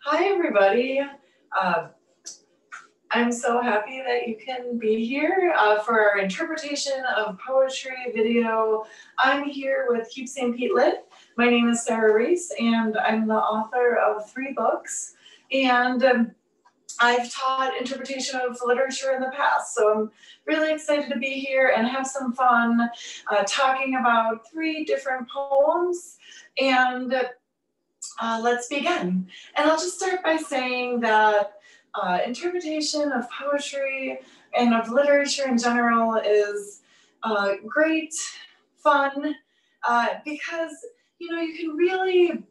Hi, everybody. I'm so happy that you can be here for our interpretation of poetry video. I'm here with Keep St. Pete Lit. My name is Sara Reese, and I'm the author of 3 books. And I've taught interpretation of literature in the past, so I'm really excited to be here and have some fun talking about 3 different poems. And let's begin. And I'll just start by saying that interpretation of poetry and of literature in general is great fun because you can really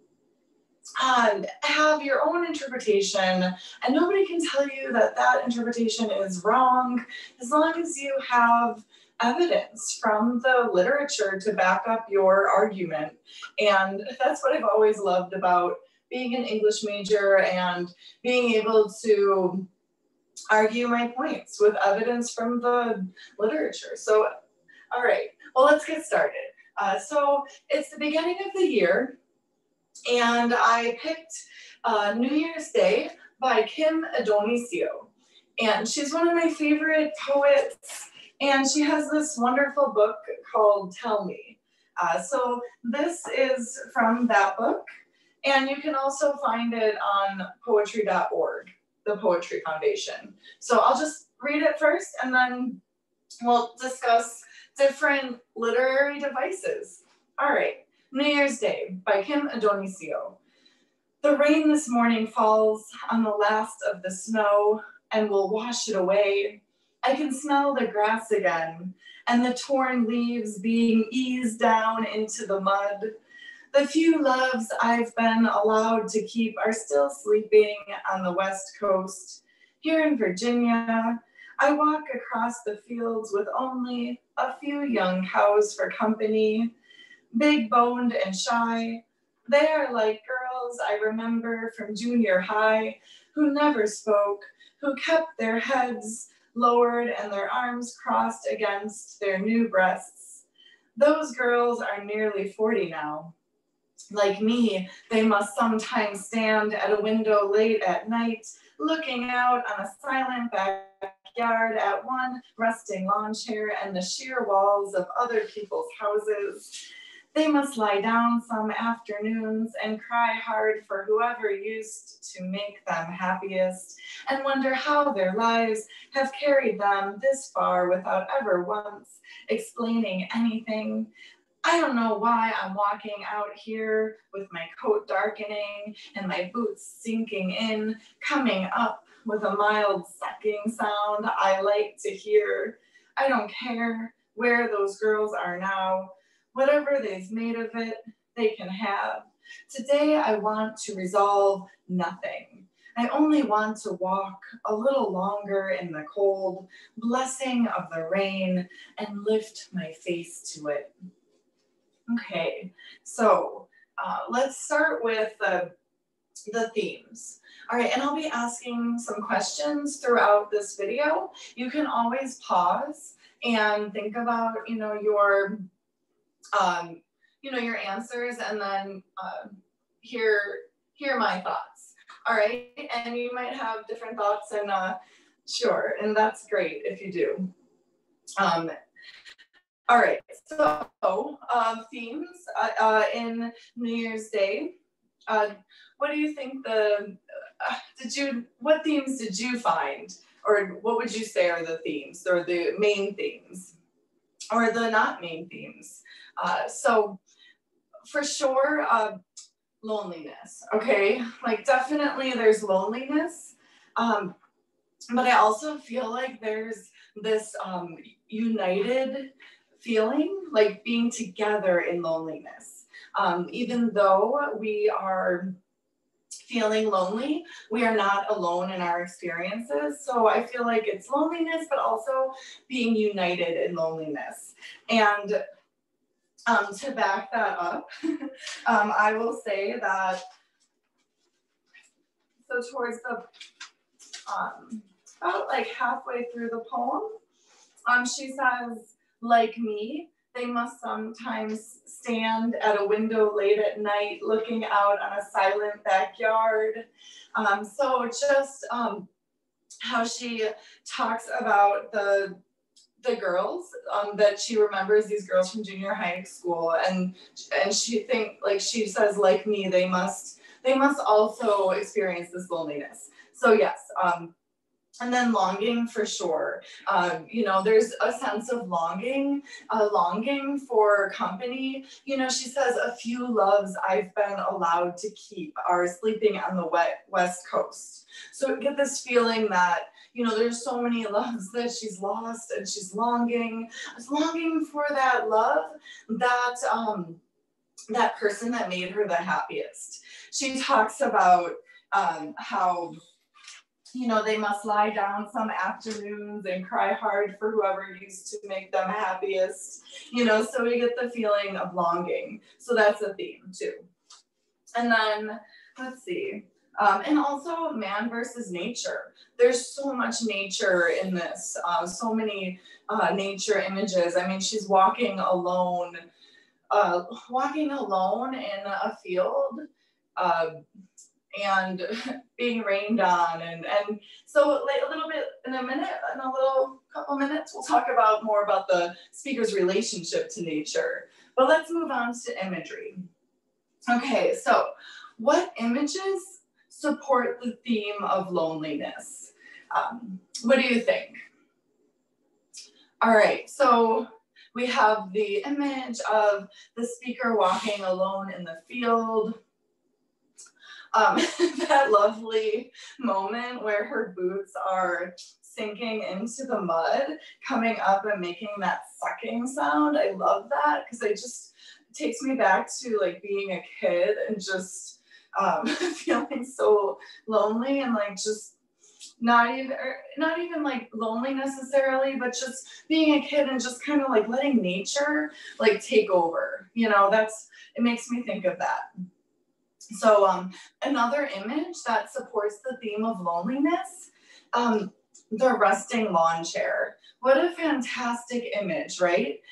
have your own interpretation, and nobody can tell you that that interpretation is wrong as long as you have evidence from the literature to back up your argument. And that's what I've always loved about being an English major and being able to argue my points with evidence from the literature. So, all right, well, let's get started. So it's the beginning of the year, and I picked New Year's Day by Kim Adonisio. And she's one of my favorite poets, and she has this wonderful book called Tell Me. So this is from that book, and you can also find it on poetry.org, the Poetry Foundation. So I'll just read it first, and then we'll discuss different literary devices. All right, New Year's Day by Kim Adonisio. The rain this morning falls on the last of the snow and will wash it away. I can smell the grass again and the torn leaves being eased down into the mud. The few loves I've been allowed to keep are still sleeping on the West Coast. Here in Virginia, I walk across the fields with only a few young cows for company. Big-boned and shy, they are like girls I remember from junior high who never spoke, who kept their heads lowered and their arms crossed against their new breasts. Those girls are nearly 40 now. Like me, they must sometimes stand at a window late at night, looking out on a silent backyard at one rusting lawn chair and the sheer walls of other people's houses. They must lie down some afternoons and cry hard for whoever used to make them happiest and wonder how their lives have carried them this far without ever once explaining anything. I don't know why I'm walking out here with my coat darkening and my boots sinking in, coming up with a mild sucking sound I like to hear. I don't care where those girls are now. Whatever they've made of it, they can have. Today I want to resolve nothing. I only want to walk a little longer in the cold, blessing of the rain, and lift my face to it. Okay, so let's start with the themes. All right, and I'll be asking some questions throughout this video. You can always pause and think about, your answers, and then hear my thoughts. All right, and you might have different thoughts, and sure, and that's great if you do. All right, so themes in New Year's Day. What do you think what themes did you find? Or what would you say are the themes, or the main themes, or the not main themes? So for sure, loneliness, okay? Like definitely there's loneliness, but I also feel like there's this united feeling, like being together in loneliness. Even though we are feeling lonely, we are not alone in our experiences. So I feel like it's loneliness, but also being united in loneliness. And to back that up, I will say that, so towards the, about like halfway through the poem, she says, like me, They must sometimes stand at a window late at night looking out on a silent backyard. So just how she talks about the girls that she remembers, these girls from junior high school, and she says, like me, they must also experience this loneliness. So yes, and then longing for sure. There's a sense of longing for company. She says, a few loves I've been allowed to keep are sleeping on the West Coast. So get this feeling that, there's so many loves that she's lost, and she's longing for that love, that person that made her the happiest. She talks about how, they must lie down some afternoons and cry hard for whoever used to make them happiest. So we get the feeling of longing. So that's a theme too. And then, let's see. And also man versus nature. There's so much nature in this, so many nature images. I mean, she's walking alone in a field, and being rained on, and so a little bit in a couple minutes, we'll talk more about the speaker's relationship to nature. But let's move on to imagery. Okay, so what images support the theme of loneliness? What do you think? All right, so we have the image of the speaker walking alone in the field. That lovely moment where her boots are sinking into the mud, coming up and making that sucking sound. I love that because it takes me back to like being a kid and just feeling so lonely, and like just not even like lonely necessarily, but just being a kid and just kind of like letting nature like take over. It makes me think of that. So another image that supports the theme of loneliness, the resting lawn chair. What a fantastic image, right?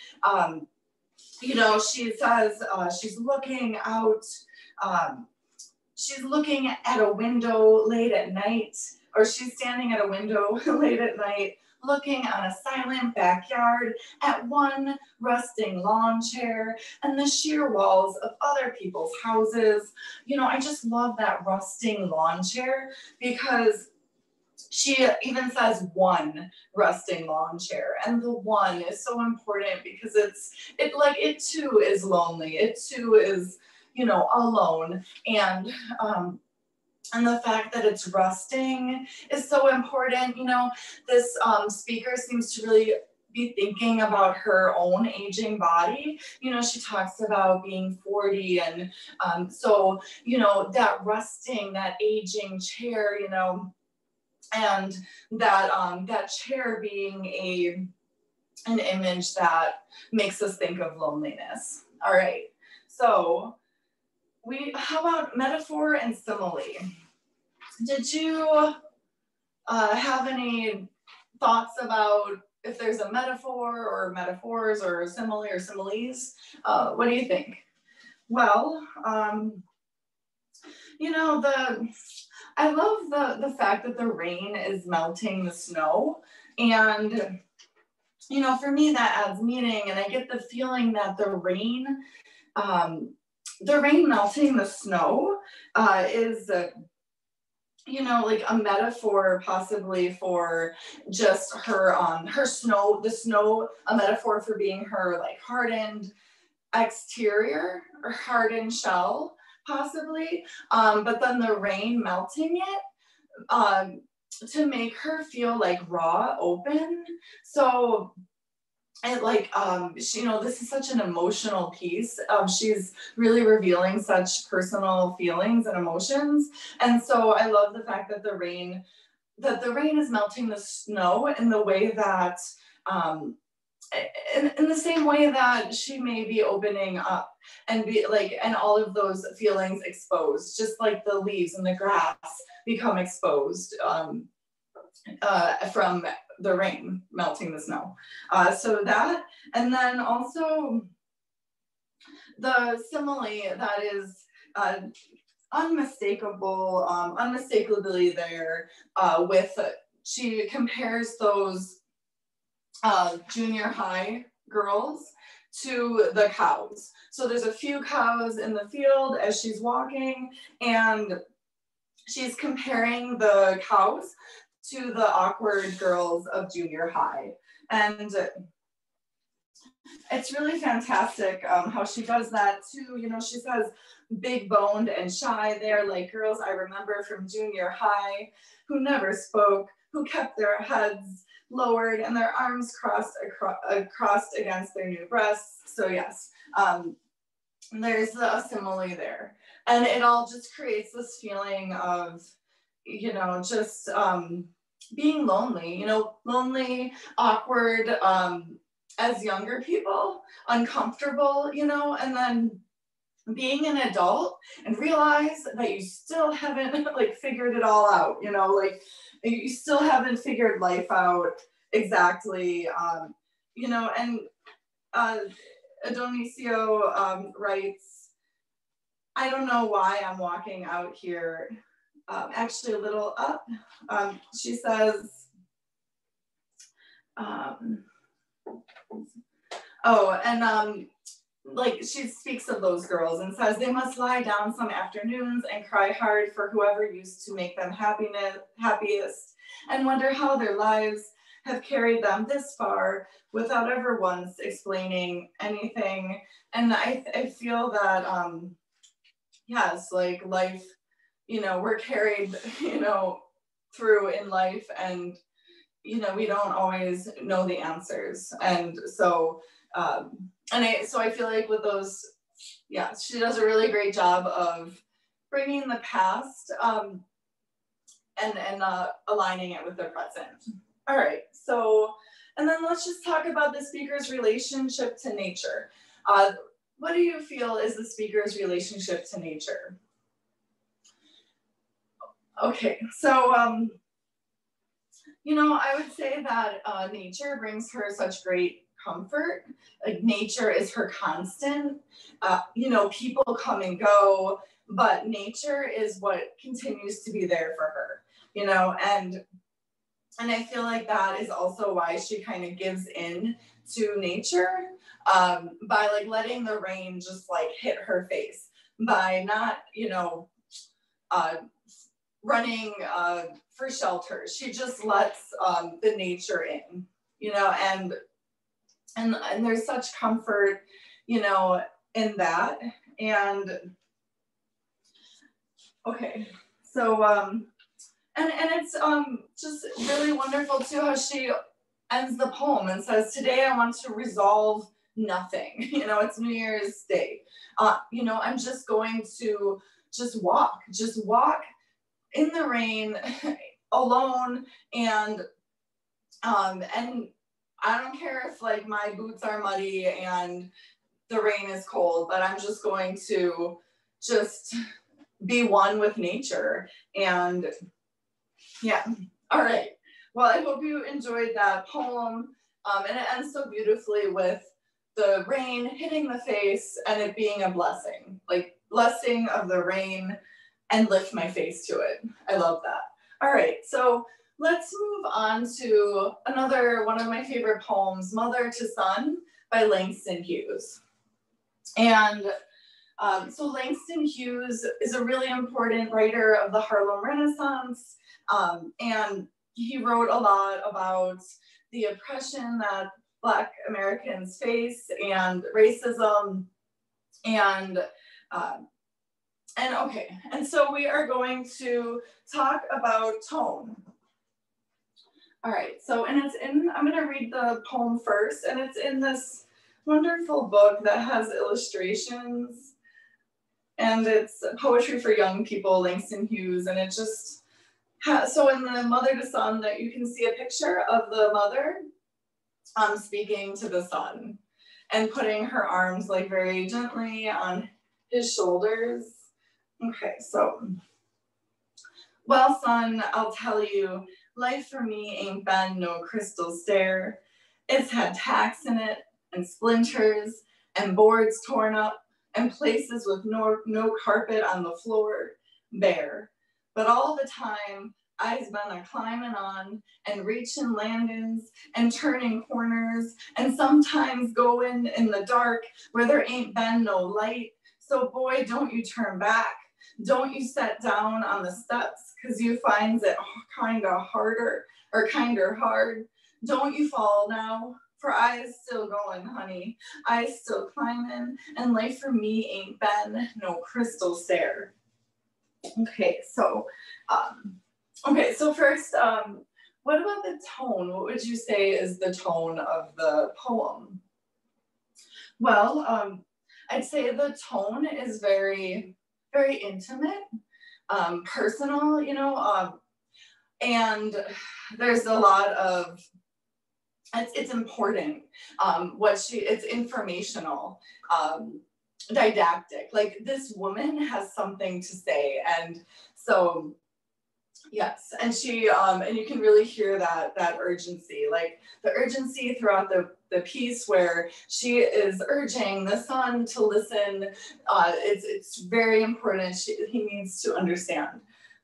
She says she's looking out, she's looking at a window late at night, or she's standing at a window late at night, looking on a silent backyard at one rusting lawn chair and the sheer walls of other people's houses. I just love that rusting lawn chair, because she even says one rusting lawn chair, and the one is so important because it too is lonely. It too is, alone. And the fact that it's rusting is so important. This speaker seems to really be thinking about her own aging body. She talks about being 40, and so, that rusting, that aging chair, and that chair being an image that makes us think of loneliness. All right, so how about metaphor and simile? Did you have any thoughts about if there's a metaphor or metaphors or simile or similes? What do you think? Well, I love the fact that the rain is melting the snow, and for me that adds meaning, and I get the feeling that the rain melting the snow is like a metaphor possibly for just her the snow, a metaphor for being her like hardened exterior or hardened shell possibly, but then the rain melting it to make her feel like raw, open. So this is such an emotional piece. She's really revealing such personal feelings and emotions. And so I love the fact that the rain is melting the snow in the way that, in the same way that she may be opening up and and all of those feelings exposed, just like the leaves and the grass become exposed from the rain melting the snow. So that, and then also the simile that is unmistakably there with, she compares those junior high girls to the cows. So there's a few cows in the field as she's walking, and she's comparing the cows to the awkward girls of junior high. And it's really fantastic how she does that too. You know, she says big boned and shy. They're like girls I remember from junior high who never spoke, who kept their heads lowered and their arms crossed against their new breasts. So yes, there's a simile there. And it all just creates this feeling of, you know, just being lonely, you know, lonely, awkward, as younger people, uncomfortable, you know, and then being an adult and realize that you still haven't like figured it all out, you know, like you still haven't figured life out exactly, you know. And Adonicio writes, I don't know why I'm walking out here, actually a little up. She says, like she speaks of those girls and says they must lie down some afternoons and cry hard for whoever used to make them happiest, and wonder how their lives have carried them this far without ever once explaining anything. And I feel that yes, like life, you know, we're carried, you know, through in life, and you know, we don't always know the answers. And so so I feel like with those, yeah, she does a really great job of bringing the past and aligning it with the present. All right, so, and then let's just talk about the speaker's relationship to nature. What do you feel is the speaker's relationship to nature? Okay, so, you know, I would say that nature brings her such great comfort. Like nature is her constant. You know, people come and go, but nature is what continues to be there for her, you know. And I feel like that is also why she kind of gives in to nature, by like letting the rain just like hit her face, by not, you know, running for shelter. She just lets the nature in, you know, and there's such comfort, you know, in that. And okay, so and it's just really wonderful too how she ends the poem and says, today I want to resolve nothing. You know, it's New Year's Day. You know, I'm just going to just walk in the rain alone, and I don't care if like my boots are muddy and the rain is cold, but I'm just going to just be one with nature. And yeah, all right. Well, I hope you enjoyed that poem. And it ends so beautifully with the rain hitting the face and it being a blessing, like blessing of the rain, and lift my face to it. I love that. All right, so let's move on to another one of my favorite poems, Mother to Son by Langston Hughes. And so Langston Hughes is a really important writer of the Harlem Renaissance, and he wrote a lot about the oppression that Black Americans face and racism, and okay, and so we are going to talk about tone. All right, so, and it's in, I'm gonna read the poem first, and it's in this wonderful book that has illustrations, and it's poetry for young people, Langston Hughes, and it just has, so in the Mother to Son, that you can see a picture of the mother speaking to the son and putting her arms like very gently on his shoulders. Okay, so, well, son, I'll tell you, Life for me ain't been no crystal stair. It's had tacks in it, and splinters, and boards torn up, and places with no carpet on the floor, bare. But all the time, I's been a climbing on, and reaching landings, and turning corners, and sometimes going in the dark where there ain't been no light. So boy, don't you turn back. Don't you set down on the steps, 'cause you finds it kinda harder or kinder hard. Don't you fall now, for I is still going, honey. I is still climbing, and life for me ain't been no crystal stair. Okay, so first, what about the tone? What would you say is the tone of the poem? Well, I'd say the tone is very, very intimate, personal, and there's a lot of, it's important. It's informational, didactic. Like, this woman has something to say, and so yes, and she and you can really hear that urgency, like the urgency throughout the piece where she is urging the son to listen. It's very important. He needs to understand.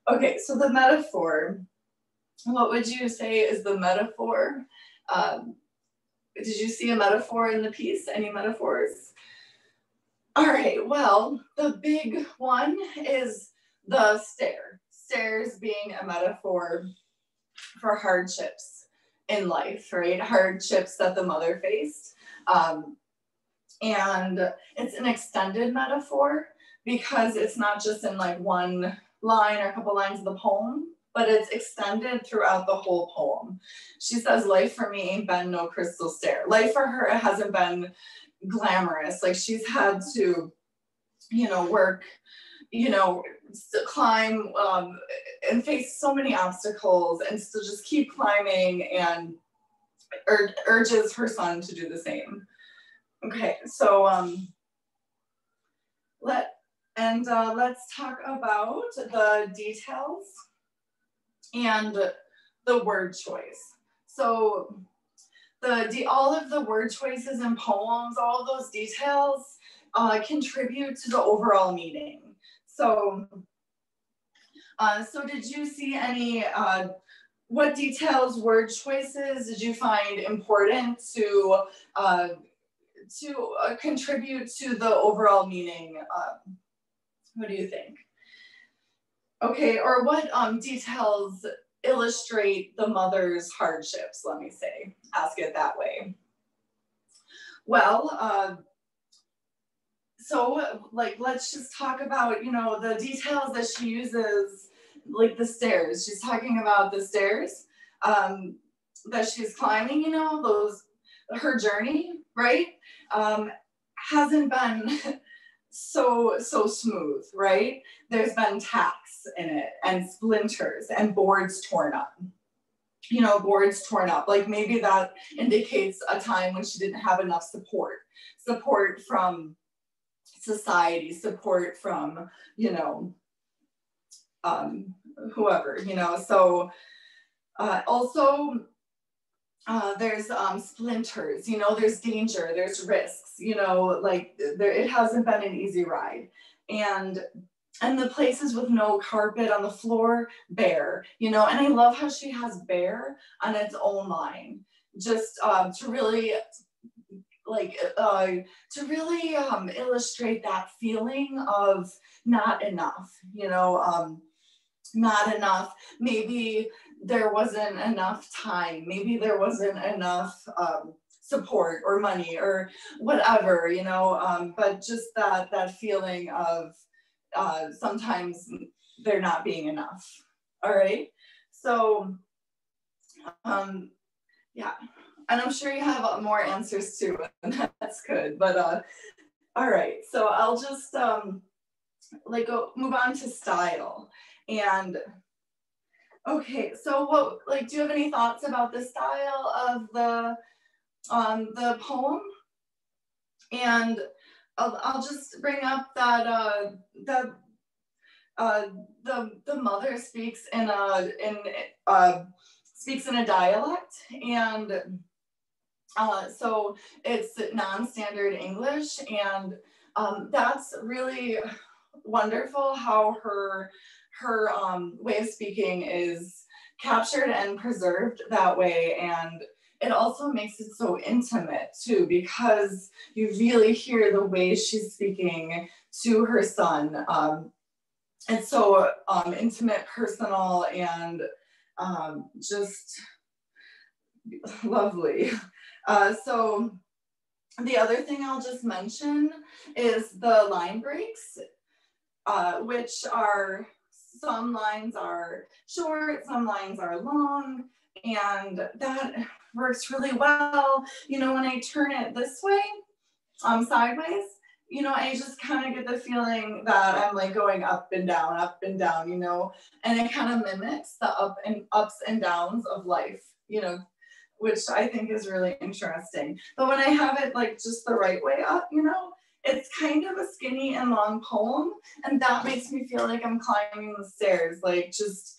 Okay, so the metaphor. What would you say is the metaphor? Did you see a metaphor in the piece? Any metaphors? All right, well, the big one is the stair. Stairs being a metaphor for hardships in life, right? Hardships that the mother faced. And it's an extended metaphor because it's not just in like one line or a couple lines of the poem, but it's extended throughout the whole poem. She says, life for me ain't been no crystal stair. Life for her hasn't been glamorous. Like, she's had to, work, climb and face so many obstacles and still just keep climbing, and urges her son to do the same. Okay, so let's talk about the details and the word choice. So all of the word choices in poems, all of those details contribute to the overall meaning. So did you see any, what details, word choices did you find important to contribute to the overall meaning? What do you think? Okay, or what details illustrate the mother's hardships, let me say, ask it that way. Well, so let's just talk about, the details that she uses, like the stairs. She's talking about the stairs that she's climbing, her journey, right? Hasn't been so smooth, right? There's been tacks in it and splinters and boards torn up. Boards torn up. Like, maybe that indicates a time when she didn't have enough support from society, support from, whoever, so also there's splinters, there's danger, there's risks, it hasn't been an easy ride. And the places with no carpet on the floor, bare, and I love how she has bare on its own line, just to really illustrate that feeling of not enough, not enough. Maybe there wasn't enough time. Maybe there wasn't enough support or money or whatever, but just that feeling of sometimes there not being enough. All right. So, yeah. And I'm sure you have more answers too, and that's good. But all right, so I'll just move on to style. And okay, so do you have any thoughts about the style of the poem? And I'll just bring up that the mother speaks in speaks in a dialect, and so it's non-standard English, and that's really wonderful how her way of speaking is captured and preserved that way. And it also makes it so intimate too, because you really hear the way she's speaking to her son. It's so intimate, personal, and just lovely. So the other thing I'll just mention is the line breaks, which are, some lines are short, some lines are long, and that works really well. You know, when I turn it this way, sideways, you know, I just kind of get the feeling that I'm like going up and down, you know, and it kind of mimics the ups and downs of life, you know, which I think is really interesting. But when I have it like just the right way up, you know, it's kind of a skinny and long poem, and that makes me feel like I'm climbing the stairs, like just,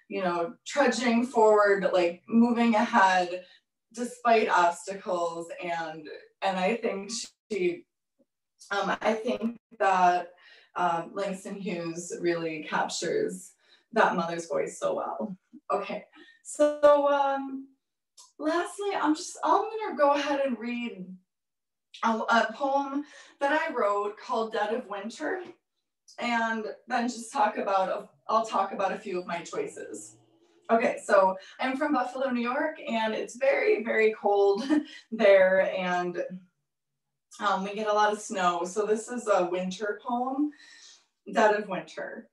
you know, trudging forward, like moving ahead despite obstacles. And I think I think that Langston Hughes really captures that mother's voice so well. Okay, so lastly, I'm gonna go ahead and read a poem that I wrote called Dead of Winter, and then just I'll talk about a few of my choices. Okay, so I'm from Buffalo, New York, and it's very, very cold there, and we get a lot of snow. So this is a winter poem, Dead of Winter.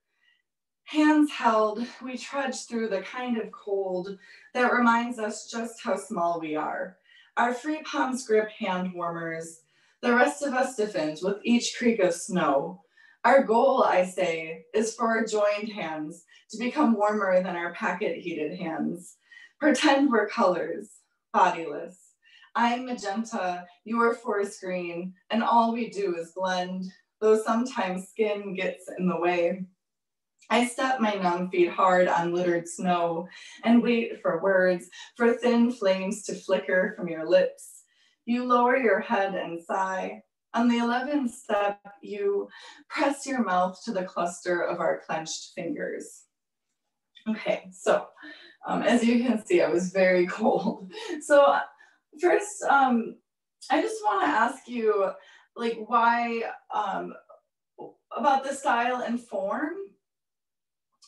Hands held, we trudge through the kind of cold that reminds us just how small we are. Our free palms grip hand warmers. The rest of us stiffens with each creak of snow. Our goal, I say, is for our joined hands to become warmer than our packet heated hands. Pretend we're colors, bodiless. I'm magenta, you are forest green, and all we do is blend, though sometimes skin gets in the way. I step my numb feet hard on littered snow and wait for words, for thin flames to flicker from your lips. You lower your head and sigh. On the 11th step, you press your mouth to the cluster of our clenched fingers. Okay, so as you can see, I was very cold. So first, I just want to ask you, like, why, about the style and form.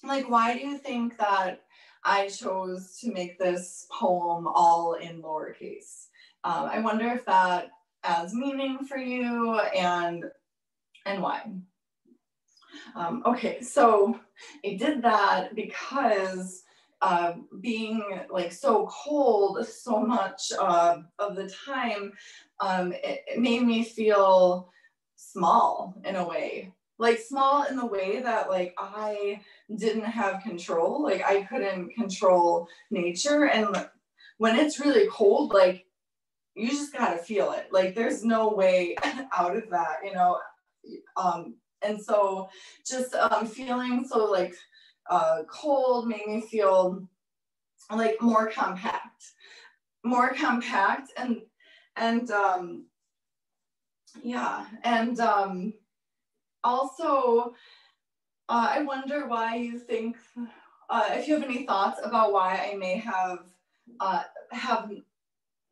Like, why do you think that I chose to make this poem all in lowercase? I wonder if that adds meaning for you, and why. Okay, so I did that because being like so cold so much of the time, it made me feel small in a way. Like small in the way that like I didn't have control, like I couldn't control nature. And when it's really cold, like you just gotta feel it. Like there's no way out of that, you know. And so just feeling so like cold made me feel like more compact, and yeah, and also I wonder why you think, if you have any thoughts about why I may have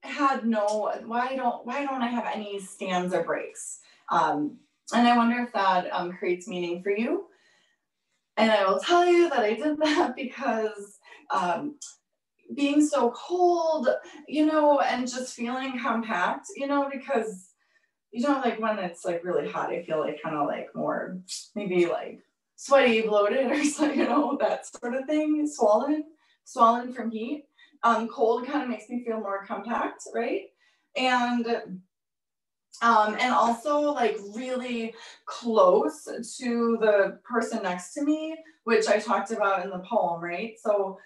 had no, why don't I have any stanza breaks? And I wonder if that creates meaning for you. And I will tell you that I did that because being so cold, you know, and just feeling compact, you know, because, you know, like when it's like really hot, I feel like kind of like more, maybe like sweaty, bloated, or so, you know, that sort of thing, swollen from heat. Cold kind of makes me feel more compact, right? And also like really close to the person next to me, which I talked about in the poem, right? So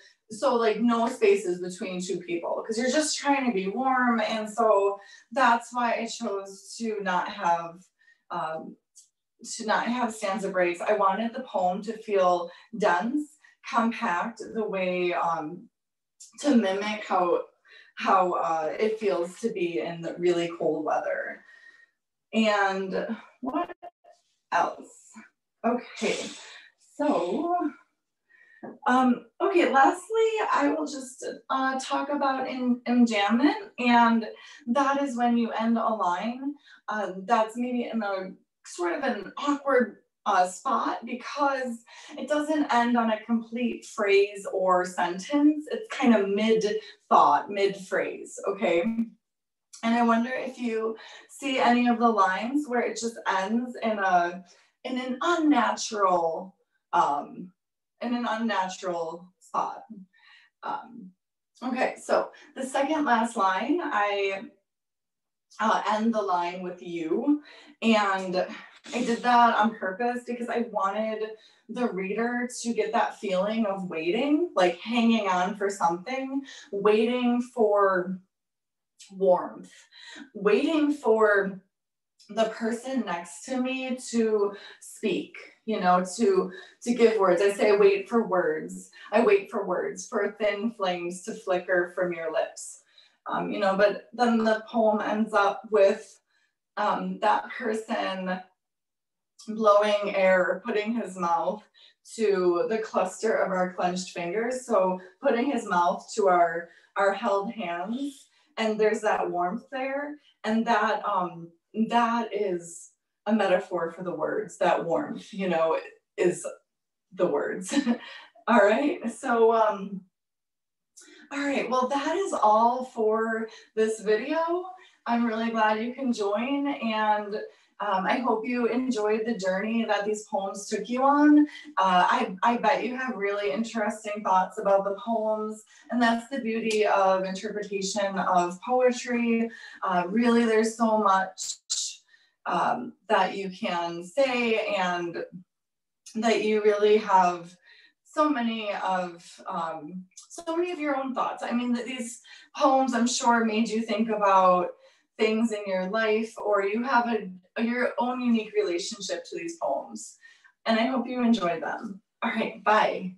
like no spaces between two people because you're just trying to be warm. And so that's why I chose to not have stanza breaks. I wanted the poem to feel dense, compact, the way mimic how it feels to be in the really cold weather. And what else? Okay, so okay, lastly, I will just talk about enjambment, and that is when you end a line that's maybe in a sort of an awkward spot because it doesn't end on a complete phrase or sentence. It's kind of mid-thought, mid-phrase, okay? And I wonder if you see any of the lines where it just ends in an unnatural spot. Okay, so the second last line, I end the line with you, and I did that on purpose because I wanted the reader to get that feeling of waiting, like hanging on for something, waiting for warmth, waiting for the person next to me to speak, you know, to give words. I say wait for words. I wait for words, for thin flames to flicker from your lips. You know, but then the poem ends up with that person blowing air, putting his mouth to the cluster of our clenched fingers. So putting his mouth to our held hands, and there's that warmth there, and that is a metaphor for the words. That warmth, you know, is the words. All right, so all right, well, that is all for this video. I'm really glad you can join, and I hope you enjoyed the journey that these poems took you on. I bet you have really interesting thoughts about the poems, and that's the beauty of interpretation of poetry. Really, there's so much that you can say, and that you really have so many of your own thoughts. I mean, these poems, I'm sure, made you think about things in your life, or you have your own unique relationship to these poems. And I hope you enjoyed them. All right, bye.